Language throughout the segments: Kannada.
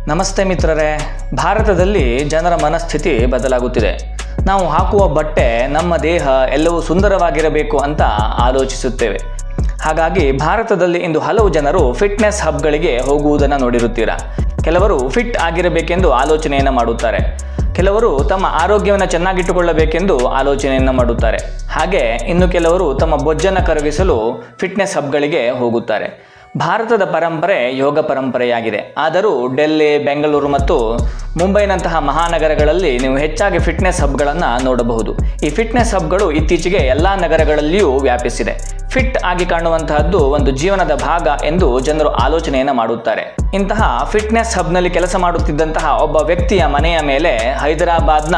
ನಮಸ್ತೆ ಮಿತ್ರರೇ, ಭಾರತದಲ್ಲಿ ಜನರ ಮನಸ್ಥಿತಿ ಬದಲಾಗುತ್ತಿದೆ. ನಾವು ಹಾಕುವ ಬಟ್ಟೆ, ನಮ್ಮ ದೇಹ ಎಲ್ಲವೂ ಸುಂದರವಾಗಿರಬೇಕು ಅಂತ ಆಲೋಚಿಸುತ್ತೇವೆ. ಹಾಗಾಗಿ ಭಾರತದಲ್ಲಿ ಇಂದು ಹಲವು ಜನರು ಫಿಟ್ನೆಸ್ ಹಬ್ಗಳಿಗೆ ಹೋಗುವುದನ್ನು ನೋಡಿರುತ್ತೀರಾ. ಕೆಲವರು ಫಿಟ್ ಆಗಿರಬೇಕೆಂದು ಆಲೋಚನೆಯನ್ನು ಮಾಡುತ್ತಾರೆ. ಕೆಲವರು ತಮ್ಮ ಆರೋಗ್ಯವನ್ನು ಚೆನ್ನಾಗಿಟ್ಟುಕೊಳ್ಳಬೇಕೆಂದು ಆಲೋಚನೆಯನ್ನು ಮಾಡುತ್ತಾರೆ. ಹಾಗೆ ಇನ್ನು ಕೆಲವರು ತಮ್ಮ ಬೊಜ್ಜನ್ನು ಕರಗಿಸಲು ಫಿಟ್ನೆಸ್ ಹಬ್ಗಳಿಗೆ ಹೋಗುತ್ತಾರೆ. ಭಾರತದ ಪರಂಪರೆ ಯೋಗ ಪರಂಪರೆಯಾಗಿದೆ. ಆದರೂ ಡೆಲ್ಲಿ, ಬೆಂಗಳೂರು ಮತ್ತು ಮುಂಬೈನಂತಹ ಮಹಾನಗರಗಳಲ್ಲಿ ನೀವು ಹೆಚ್ಚಾಗಿ ಫಿಟ್ನೆಸ್ ಹಬ್ಗಳನ್ನು ನೋಡಬಹುದು. ಈ ಫಿಟ್ನೆಸ್ ಹಬ್ಗಳು ಇತ್ತೀಚೆಗೆ ಎಲ್ಲ ನಗರಗಳಲ್ಲಿಯೂ ವ್ಯಾಪಿಸಿದೆ. ಫಿಟ್ ಆಗಿ ಕಾಣುವಂತಹದ್ದು ಒಂದು ಜೀವನದ ಭಾಗ ಎಂದು ಜನರು ಆಲೋಚನೆಯನ್ನು ಮಾಡುತ್ತಾರೆ. ಇಂತಹ ಫಿಟ್ನೆಸ್ ಹಬ್ನಲ್ಲಿ ಕೆಲಸ ಮಾಡುತ್ತಿದ್ದಂತಹ ಒಬ್ಬ ವ್ಯಕ್ತಿಯ ಮನೆಯ ಮೇಲೆ ಹೈದರಾಬಾದ್ನ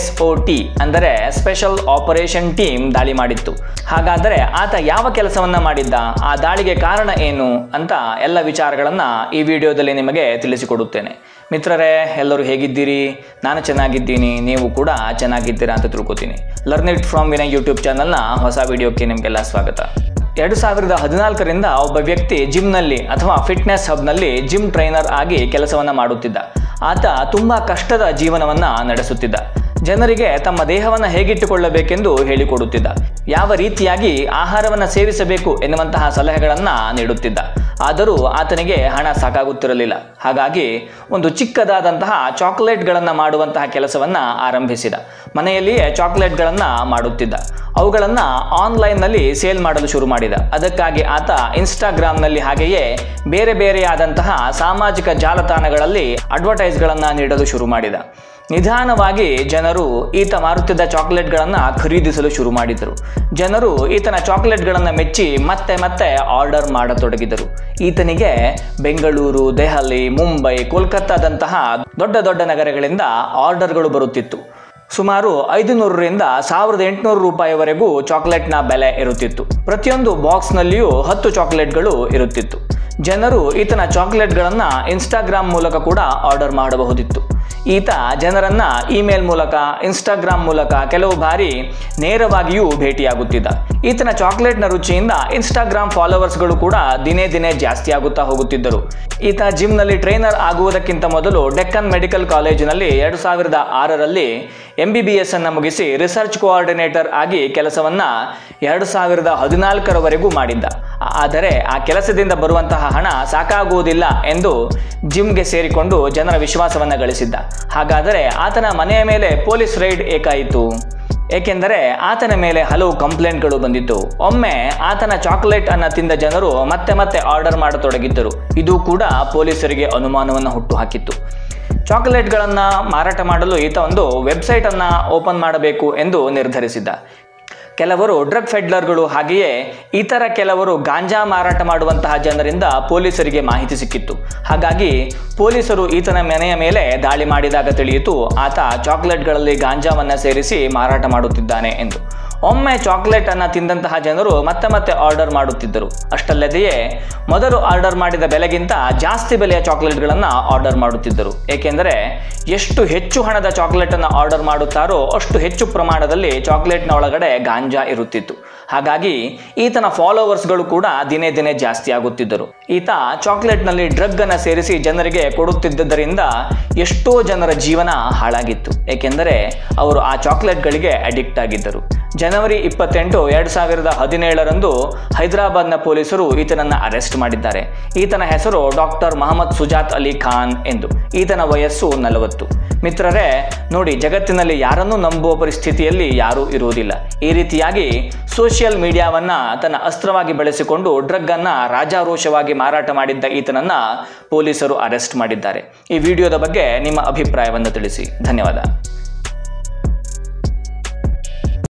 SOT ಅಂದರೆ ಸ್ಪೆಷಲ್ ಆಪರೇಷನ್ ಟೀಮ್ ದಾಳಿ ಮಾಡಿತ್ತು. ಹಾಗಾದರೆ ಆತ ಯಾವ ಕೆಲಸವನ್ನ ಮಾಡಿದ್ದ, ಆ ದಾಳಿಗೆ ಕಾರಣ ಏನು ಅಂತ ಎಲ್ಲ ವಿಚಾರಗಳನ್ನ ಈ ವಿಡಿಯೋದಲ್ಲಿ ನಿಮಗೆ ತಿಳಿಸಿಕೊಡುತ್ತೇನೆ. ಮಿತ್ರರೇ, ಎಲ್ಲರೂ ಹೇಗಿದ್ದೀರಿ? ನಾನು ಚೆನ್ನಾಗಿದ್ದೀನಿ, ನೀವು ಕೂಡ ಚೆನ್ನಾಗಿದ್ದೀರಾ ಅಂತ ತಿಳ್ಕೊತೀನಿ. Learn it from Vinay YouTube ಚಾನಲ್ನ ಹೊಸ ವಿಡಿಯೋಕ್ಕೆ ನಿಮಗೆಲ್ಲ ಸ್ವಾಗತ. 2014ರಿಂದ ಒಬ್ಬ ವ್ಯಕ್ತಿ ಜಿಮ್ನಲ್ಲಿ ಅಥವಾ ಫಿಟ್ನೆಸ್ ಹಬ್ನಲ್ಲಿ ಜಿಮ್ ಟ್ರೈನರ್ ಆಗಿ ಕೆಲಸವನ್ನು ಮಾಡುತ್ತಿದ್ದ. ಆತ ತುಂಬ ಕಷ್ಟದ ಜೀವನವನ್ನು ನಡೆಸುತ್ತಿದ್ದ. ಜನರಿಗೆ ತಮ್ಮ ದೇಹವನ್ನು ಹೇಗಿಟ್ಟುಕೊಳ್ಳಬೇಕೆಂದು ಹೇಳಿಕೊಡುತ್ತಿದ್ದ. ಯಾವ ರೀತಿಯಾಗಿ ಆಹಾರವನ್ನು ಸೇವಿಸಬೇಕು ಎನ್ನುವಂತಹ ಸಲಹೆಗಳನ್ನು ನೀಡುತ್ತಿದ್ದ. ಆದರೂ ಆತನಿಗೆ ಹಣ ಸಾಕಾಗುತ್ತಿರಲಿಲ್ಲ. ಹಾಗಾಗಿ ಒಂದು ಚಿಕ್ಕದಾದಂತಹ ಚಾಕ್ಲೇಟ್ಗಳನ್ನು ಮಾಡುವಂತಹ ಕೆಲಸವನ್ನು ಆರಂಭಿಸಿದ. ಮನೆಯಲ್ಲಿಯೇ ಚಾಕ್ಲೇಟ್ಗಳನ್ನು ಮಾಡುತ್ತಿದ್ದ. ಅವುಗಳನ್ನು ಆನ್ಲೈನ್ನಲ್ಲಿ ಸೇಲ್ ಮಾಡಲು ಶುರು ಮಾಡಿದ. ಅದಕ್ಕಾಗಿ ಆತ ಇನ್ಸ್ಟಾಗ್ರಾಮ್ನಲ್ಲಿ ಹಾಗೆಯೇ ಬೇರೆ ಬೇರೆಯಾದಂತಹ ಸಾಮಾಜಿಕ ಜಾಲತಾಣಗಳಲ್ಲಿ ಅಡ್ವರ್ಟೈಸ್ಗಳನ್ನು ನೀಡಲು ಶುರು ಮಾಡಿದ. ನಿಧಾನವಾಗಿ ಜನರು ಈತ ಮಾರುತ್ತಿದ್ದ ಚಾಕ್ಲೇಟ್ಗಳನ್ನು ಖರೀದಿಸಲು ಶುರು ಮಾಡಿದರು. ಜನರು ಈತನ ಚಾಕ್ಲೇಟ್ಗಳನ್ನು ಮೆಚ್ಚಿ ಮತ್ತೆ ಮತ್ತೆ ಆರ್ಡರ್ ಮಾಡತೊಡಗಿದರು. ಈತನಿಗೆ ಬೆಂಗಳೂರು, ದೆಹಲಿ, ಮುಂಬೈ, ಕೋಲ್ಕತ್ತಾದಂತಹ ದೊಡ್ಡ ದೊಡ್ಡ ನಗರಗಳಿಂದ ಆರ್ಡರ್ಗಳು ಬರುತ್ತಿತ್ತು. ಸುಮಾರು 500ರಿಂದ 1800 ರೂಪಾಯಿವರೆಗೂ ಚಾಕ್ಲೇಟ್ನ ಬೆಲೆ ಇರುತ್ತಿತ್ತು. ಪ್ರತಿಯೊಂದು ಬಾಕ್ಸ್ನಲ್ಲಿಯೂ 10 ಚಾಕ್ಲೇಟ್ಗಳು ಇರುತ್ತಿತ್ತು. ಜನರು ಈತನ ಚಾಕ್ಲೇಟ್ಗಳನ್ನು ಇನ್ಸ್ಟಾಗ್ರಾಮ್ ಮೂಲಕ ಕೂಡ ಆರ್ಡರ್ ಮಾಡಬಹುದಿತ್ತು. ಈತ ಜನರನ್ನ ಇಮೇಲ್ ಮೂಲಕ, ಇನ್ಸ್ಟಾಗ್ರಾಮ್ ಮೂಲಕ, ಕೆಲವು ಬಾರಿ ನೇರವಾಗಿಯೂ ಭೇಟಿಯಾಗುತ್ತಿದ್ದ. ಈತನ ಚಾಕ್ಲೇಟ್ನ ರುಚಿಯಿಂದ ಇನ್ಸ್ಟಾಗ್ರಾಮ್ ಫಾಲೋವರ್ಸ್ಗಳು ಕೂಡ ದಿನೇ ದಿನೇ ಜಾಸ್ತಿ ಆಗುತ್ತಾ ಹೋಗುತ್ತಿದ್ದರು. ಈತ ಜಿಮ್ನಲ್ಲಿ ಟ್ರೈನರ್ ಆಗುವುದಕ್ಕಿಂತ ಮೊದಲು ಡೆಕ್ಕನ್ ಮೆಡಿಕಲ್ ಕಾಲೇಜಿನಲ್ಲಿ 2006ರಲ್ಲಿ MBBS ಅನ್ನು ಮುಗಿಸಿ ರಿಸರ್ಚ್ ಕೋಆರ್ಡಿನೇಟರ್ ಆಗಿ ಕೆಲಸವನ್ನ 2014ರವರೆಗೂ ಮಾಡಿದ್ದ. ಆದರೆ ಆ ಕೆಲಸದಿಂದ ಬರುವಂತಹ ಹಣ ಸಾಕಾಗುವುದಿಲ್ಲ ಎಂದು ಜಿಮ್ಗೆ ಸೇರಿಕೊಂಡು ಜನರ ವಿಶ್ವಾಸವನ್ನು ಗಳಿಸಿದ್ದ. ಹಾಗಾದರೆ ಆತನ ಮನೆಯ ಮೇಲೆ ಪೊಲೀಸ್ ರೈಡ್ ಏಕಾಯಿತು? ಏಕೆಂದರೆ ಆತನ ಮೇಲೆ ಹಲವು ಕಂಪ್ಲೇಂಟ್ಗಳು ಬಂದಿತ್ತು. ಒಮ್ಮೆ ಆತನ ಚಾಕ್ಲೇಟ್ ಅನ್ನು ತಿಂದ ಜನರು ಮತ್ತೆ ಮತ್ತೆ ಆರ್ಡರ್ ಮಾಡತೊಡಗಿದ್ದರು. ಇದು ಕೂಡ ಪೊಲೀಸರಿಗೆ ಅನುಮಾನವನ್ನು ಹುಟ್ಟುಹಾಕಿತ್ತು. ಚಾಕ್ಲೇಟ್ಗಳನ್ನು ಮಾರಾಟ ಮಾಡಲು ಈತ ಒಂದು ವೆಬ್ಸೈಟನ್ನು ಓಪನ್ ಮಾಡಬೇಕು ಎಂದು ನಿರ್ಧರಿಸಿದ್ದ. ಕೆಲವರು ಡ್ರಗ್ ಫೆಡ್ಲರ್ಗಳು ಹಾಗೆಯೇ ಇತರ ಕೆಲವರು ಗಾಂಜಾ ಮಾರಾಟ ಮಾಡುವಂತಹ ಜನರಿಂದ ಪೊಲೀಸರಿಗೆ ಮಾಹಿತಿ ಸಿಕ್ಕಿತ್ತು. ಹಾಗಾಗಿ ಪೊಲೀಸರು ಈತನ ಮನೆಯ ಮೇಲೆ ದಾಳಿ ಮಾಡಿದಾಗ ತಿಳಿಯಿತು ಆತ ಚಾಕ್ಲೇಟ್ಗಳಲ್ಲಿ ಗಾಂಜಾವನ್ನು ಸೇರಿಸಿ ಮಾರಾಟ ಮಾಡುತ್ತಿದ್ದಾನೆ ಎಂದು. ಒಮ್ಮೆ ಚಾಕ್ಲೇಟ್ ಅನ್ನು ತಿಂದಂತಹ ಜನರು ಮತ್ತೆ ಮತ್ತೆ ಆರ್ಡರ್ ಮಾಡುತ್ತಿದ್ದರು. ಅಷ್ಟಲ್ಲದೆಯೇ ಮೊದಲು ಆರ್ಡರ್ ಮಾಡಿದ ಬೆಲೆಗಿಂತ ಜಾಸ್ತಿ ಬೆಲೆಯ ಚಾಕ್ಲೇಟ್ಗಳನ್ನು ಆರ್ಡರ್ ಮಾಡುತ್ತಿದ್ದರು. ಏಕೆಂದರೆ ಎಷ್ಟು ಹೆಚ್ಚು ಹಣದ ಚಾಕ್ಲೇಟನ್ನು ಆರ್ಡರ್ ಮಾಡುತ್ತಾರೋ ಅಷ್ಟು ಹೆಚ್ಚು ಪ್ರಮಾಣದಲ್ಲಿ ಚಾಕ್ಲೇಟ್ನ ಒಳಗಡೆ ಗಾಂಜಾ ಇರುತ್ತಿತ್ತು. ಹಾಗಾಗಿ ಈತನ ಫಾಲೋವರ್ಸ್ಗಳು ಕೂಡ ದಿನೇ ದಿನೇ ಜಾಸ್ತಿ ಆಗುತ್ತಿದ್ದರು. ಈತ ಚಾಕ್ಲೇಟ್ನಲ್ಲಿ ಡ್ರಗ್ ಅನ್ನು ಸೇರಿಸಿ ಜನರಿಗೆ ಕೊಡುತ್ತಿದ್ದರಿಂದ ಎಷ್ಟೋ ಜನರ ಜೀವನ ಹಾಳಾಗಿತ್ತು. ಏಕೆಂದರೆ ಅವರು ಆ ಚಾಕ್ಲೇಟ್ಗಳಿಗೆ ಅಡಿಕ್ಟ್ ಆಗಿದ್ದರು. ಜನವರಿ 28, 2017ರಂದು ಹೈದರಾಬಾದ್ನ ಪೊಲೀಸರು ಈತನನ್ನು ಅರೆಸ್ಟ್ ಮಾಡಿದ್ದಾರೆ. ಈತನ ಹೆಸರು ಡಾಕ್ಟರ್ ಮೊಹಮ್ಮದ್ ಸುಜಾತ್ ಅಲಿ ಖಾನ್ ಎಂದು. ಈತನ ವಯಸ್ಸು 40. ಮಿತ್ರರೇ, ನೋಡಿ, ಜಗತ್ತಿನಲ್ಲಿ ಯಾರನ್ನೂ ನಂಬುವ ಪರಿಸ್ಥಿತಿಯಲ್ಲಿ ಯಾರೂ ಇರುವುದಿಲ್ಲ. ಈ ರೀತಿಯಾಗಿ ಸೋಷಿಯಲ್ ಮೀಡಿಯಾವನ್ನ ತನ್ನ ಅಸ್ತ್ರವಾಗಿ ಬಳಸಿಕೊಂಡು ಡ್ರಗ್ ಅನ್ನ ರಾಜಾರೋಷವಾಗಿ ಮಾರಾಟ ಮಾಡಿದ್ದ ಈತನನ್ನ ಪೊಲೀಸರು ಅರೆಸ್ಟ್ ಮಾಡಿದ್ದಾರೆ. ಈ ವಿಡಿಯೋದ ಬಗ್ಗೆ ನಿಮ್ಮ ಅಭಿಪ್ರಾಯವನ್ನು ತಿಳಿಸಿ. ಧನ್ಯವಾದ.